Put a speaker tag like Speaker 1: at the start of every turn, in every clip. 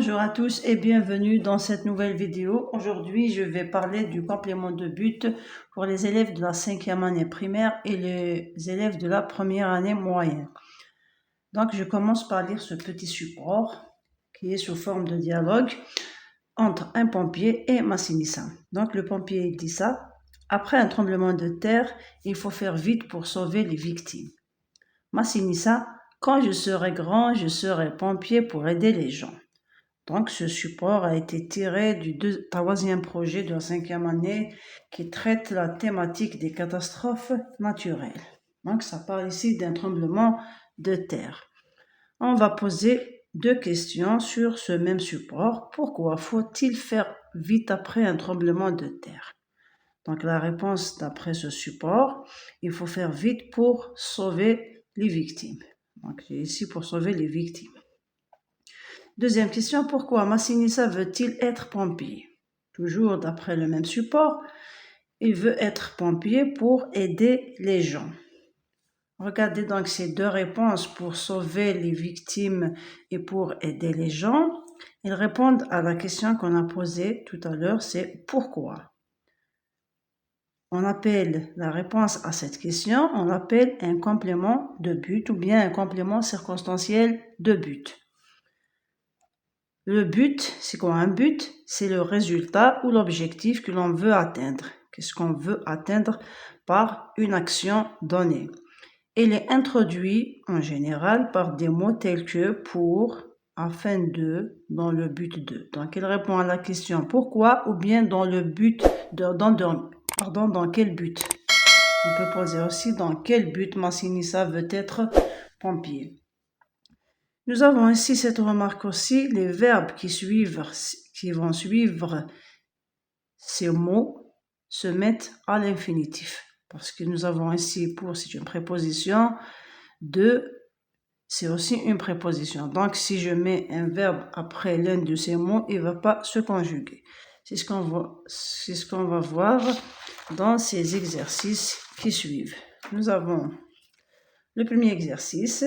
Speaker 1: Bonjour à tous et bienvenue dans cette nouvelle vidéo. Aujourd'hui, je vais parler du complément de but pour les élèves de la 5e année primaire et les élèves de la première année moyenne. Donc, je commence par lire ce petit support qui est sous forme de dialogue entre un pompier et Massinissa. Donc, le pompier dit ça. Après un tremblement de terre, il faut faire vite pour sauver les victimes. Massinissa, quand je serai grand, je serai pompier pour aider les gens. Donc, ce support a été tiré du troisième projet de la 5e année qui traite la thématique des catastrophes naturelles. Donc, ça parle ici d'un tremblement de terre. On va poser deux questions sur ce même support. Pourquoi faut-il faire vite après un tremblement de terre? Donc, la réponse d'après ce support, il faut faire vite pour sauver les victimes. Donc, j'ai ici pour sauver les victimes. Deuxième question, pourquoi Massinissa veut-il être pompier? Toujours d'après le même support, il veut être pompier pour aider les gens. Regardez donc ces deux réponses pour sauver les victimes et pour aider les gens. Ils répondent à la question qu'on a posée tout à l'heure, c'est pourquoi? On appelle la réponse à cette question, on l'appelle un complément de but ou bien un complément circonstanciel de but. Le but, c'est quoi un but? C'est le résultat ou l'objectif que l'on veut atteindre. Qu'est-ce qu'on veut atteindre par une action donnée? Il est introduit en général par des mots tels que pour, afin de, dans le but de. Donc, il répond à la question pourquoi ou bien dans le but dans quel but? On peut poser aussi dans quel but Massinissa veut être pompier. Nous avons ici cette remarque aussi, les verbes qui vont suivre ces mots se mettent à l'infinitif. Parce que nous avons ici pour, c'est une préposition, de, c'est aussi une préposition. Donc, si je mets un verbe après l'un de ces mots, il ne va pas se conjuguer. C'est ce qu'on va voir dans ces exercices qui suivent. Nous avons le premier exercice.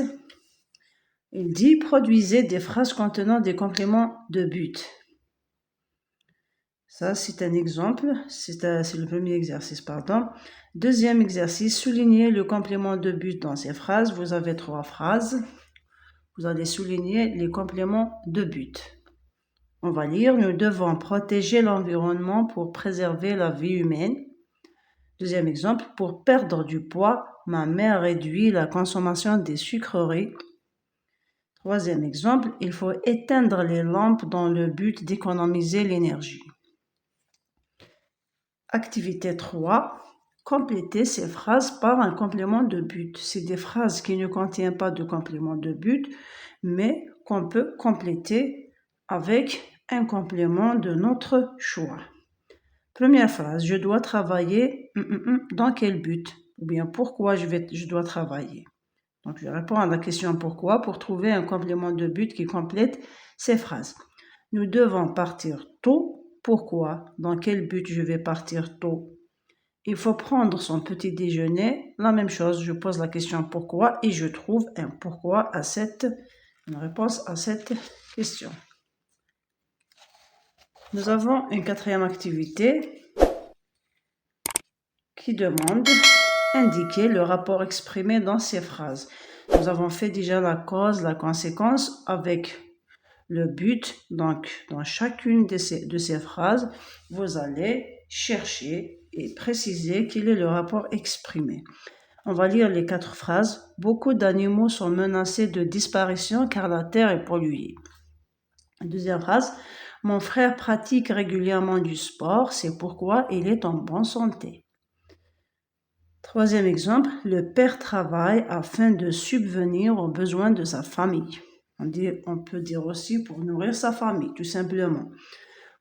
Speaker 1: Il dit « Produisez des phrases contenant des compléments de but ». Ça, c'est un exemple. C'est le premier exercice, pardon. Deuxième exercice, soulignez le complément de but dans ces phrases. Vous avez 3 phrases. Vous allez souligner les compléments de but. On va lire « Nous devons protéger l'environnement pour préserver la vie humaine ». Deuxième exemple, « Pour perdre du poids, ma mère réduit la consommation des sucreries ». Troisième exemple, il faut éteindre les lampes dans le but d'économiser l'énergie. Activité 3, compléter ces phrases par un complément de but. C'est des phrases qui ne contiennent pas de complément de but, mais qu'on peut compléter avec un complément de notre choix. Première phrase, je dois travailler dans quel but? Ou bien pourquoi je dois travailler? Donc, je réponds à la question pourquoi pour trouver un complément de but qui complète ces phrases. Nous devons partir tôt. Pourquoi? Dans quel but je vais partir tôt? Il faut prendre son petit déjeuner. La même chose, je pose la question pourquoi et je trouve un pourquoi une réponse à cette question. Nous avons une quatrième activité qui demande indiquer le rapport exprimé dans ces phrases. Nous avons fait déjà la cause, la conséquence avec le but. Donc, dans chacune de ces phrases, vous allez chercher et préciser quel est le rapport exprimé. On va lire les 4 phrases. Beaucoup d'animaux sont menacés de disparition car la terre est polluée. Deuxième phrase. Mon frère pratique régulièrement du sport, c'est pourquoi il est en bonne santé. Troisième exemple, le père travaille afin de subvenir aux besoins de sa famille. On peut dire aussi pour nourrir sa famille, tout simplement.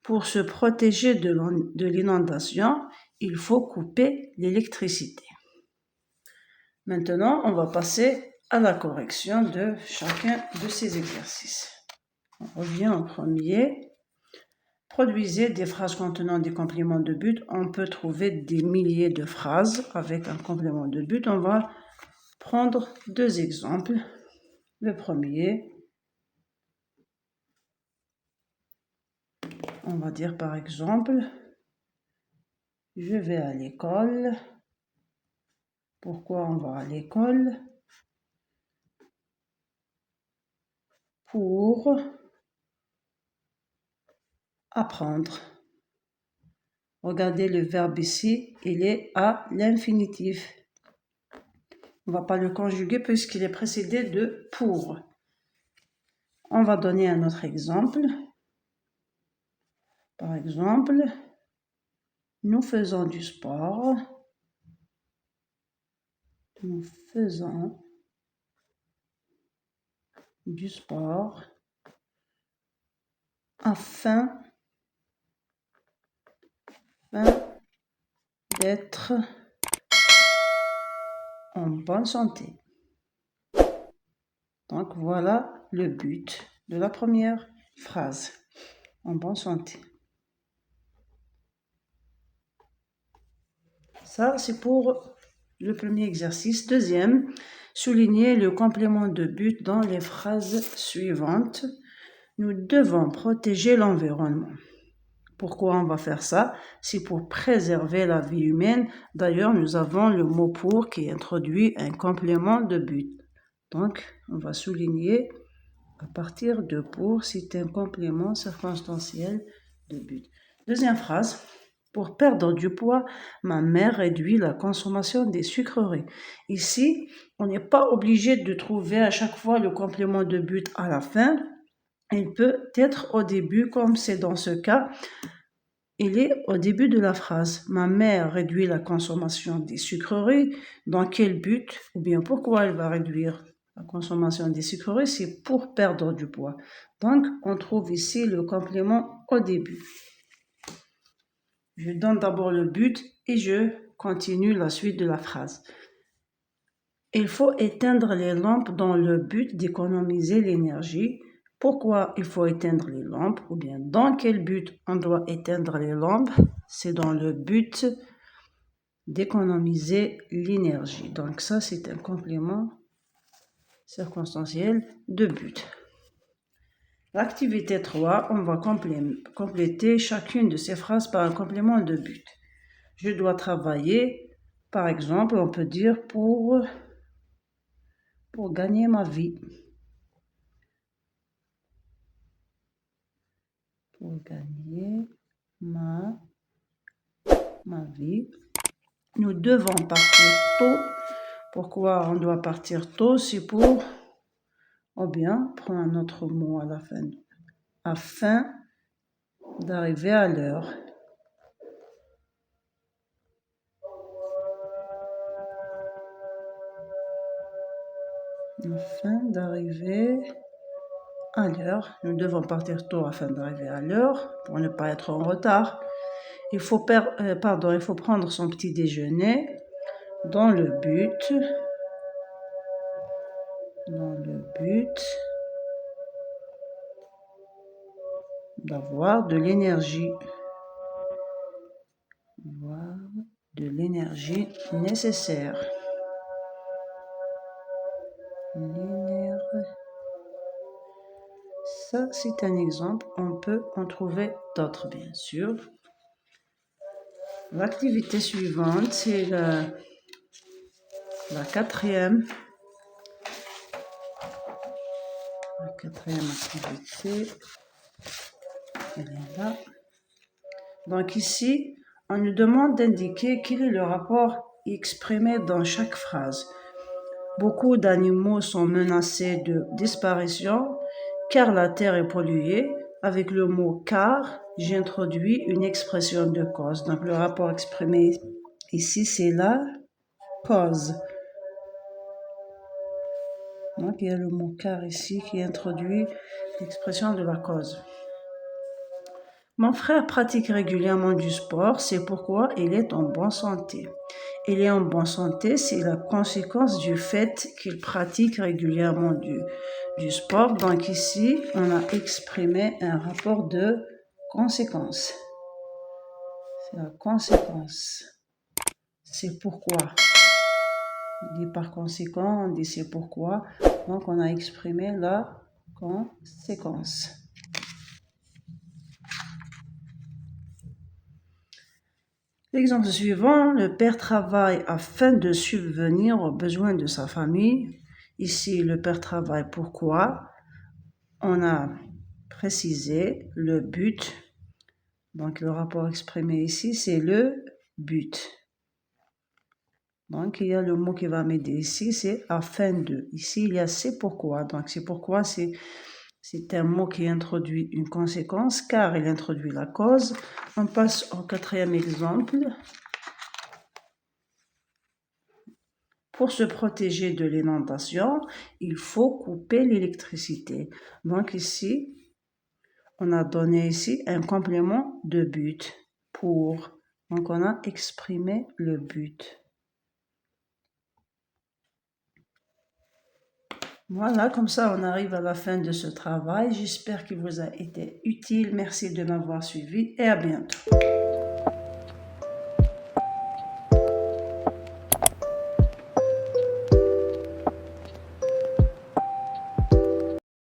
Speaker 1: Pour se protéger de l'inondation, il faut couper l'électricité. Maintenant, on va passer à la correction de chacun de ces exercices. On revient au premier. Produisez des phrases contenant des compléments de but. On peut trouver des milliers de phrases avec un complément de but. On va prendre 2 exemples. Le premier. on va dire par exemple, je vais à l'école. Pourquoi on va à l'école? Pour apprendre. Regardez le verbe ici, il est à l'infinitif. On ne va pas le conjuguer puisqu'il est précédé de pour. On va donner un autre exemple. Par exemple, nous faisons du sport. Nous faisons du sport afin d'être en bonne santé. Donc voilà le but de la première phrase, en bonne santé. Ça, c'est pour le premier exercice. Deuxième, souligner le complément de but dans les phrases suivantes. Nous devons protéger l'environnement. Pourquoi on va faire ça? C'est pour préserver la vie humaine. D'ailleurs, nous avons le mot pour qui introduit un complément de but. Donc, on va souligner à partir de pour, c'est un complément circonstanciel de but. Deuxième phrase. Pour perdre du poids, ma mère réduit la consommation des sucreries. Ici, on n'est pas obligé de trouver à chaque fois le complément de but à la fin. Il peut être au début, comme c'est dans ce cas. Il est au début de la phrase. Ma mère réduit la consommation des sucreries. Dans quel but? Ou bien pourquoi elle va réduire la consommation des sucreries? C'est pour perdre du poids. Donc, on trouve ici le complément au début. Je donne d'abord le but et je continue la suite de la phrase. Il faut éteindre les lampes dans le but d'économiser l'énergie. Pourquoi il faut éteindre les lampes? Ou bien dans quel but on doit éteindre les lampes? C'est dans le but d'économiser l'énergie. Donc ça, c'est un complément circonstanciel de but. L'activité 3, on va compléter chacune de ces phrases par un complément de but. Je dois travailler, par exemple, on peut dire pour gagner ma vie. Pour gagner ma vie. Nous devons partir tôt. Pourquoi on doit partir tôt? C'est pour, ou bien, prendre un autre mot à la fin, afin d'arriver à l'heure. Afin d'arriver à l'heure. Nous devons partir tôt afin d'arriver à l'heure pour ne pas être en retard. Il faut prendre son petit déjeuner dans le but d'avoir de l'énergie. Avoir de l'énergie nécessaire. Ça, c'est un exemple. On peut en trouver d'autres, bien sûr. L'activité suivante, c'est la quatrième. La quatrième activité, elle est là. Donc ici, on nous demande d'indiquer quel est le rapport exprimé dans chaque phrase. Beaucoup d'animaux sont menacés de disparition car la terre est polluée. Avec le mot car, j'introduis une expression de cause. Donc le rapport exprimé ici, c'est la cause. Donc il y a le mot car ici qui introduit l'expression de la cause. Mon frère pratique régulièrement du sport, c'est pourquoi il est en bonne santé. Il est en bonne santé, c'est la conséquence du fait qu'il pratique régulièrement du sport. Donc ici, on a exprimé un rapport de conséquence. C'est la conséquence. C'est pourquoi. On dit par conséquent, on dit c'est pourquoi. Donc on a exprimé la conséquence. L'exemple suivant, le père travaille afin de subvenir aux besoins de sa famille. Ici, le père travaille pourquoi? On a précisé le but. Donc, le rapport exprimé ici, c'est le but. Donc, il y a le mot qui va m'aider ici, c'est afin de. Ici, il y a c'est pourquoi. Donc, c'est pourquoi, c'est un mot qui introduit une conséquence, car il introduit la cause. On passe au quatrième exemple. Pour se protéger de l'inondation, il faut couper l'électricité. Donc, ici, on a donné ici un complément de but pour. Donc, on a exprimé le but. Voilà, comme ça, on arrive à la fin de ce travail. J'espère qu'il vous a été utile. Merci de m'avoir suivi et à bientôt.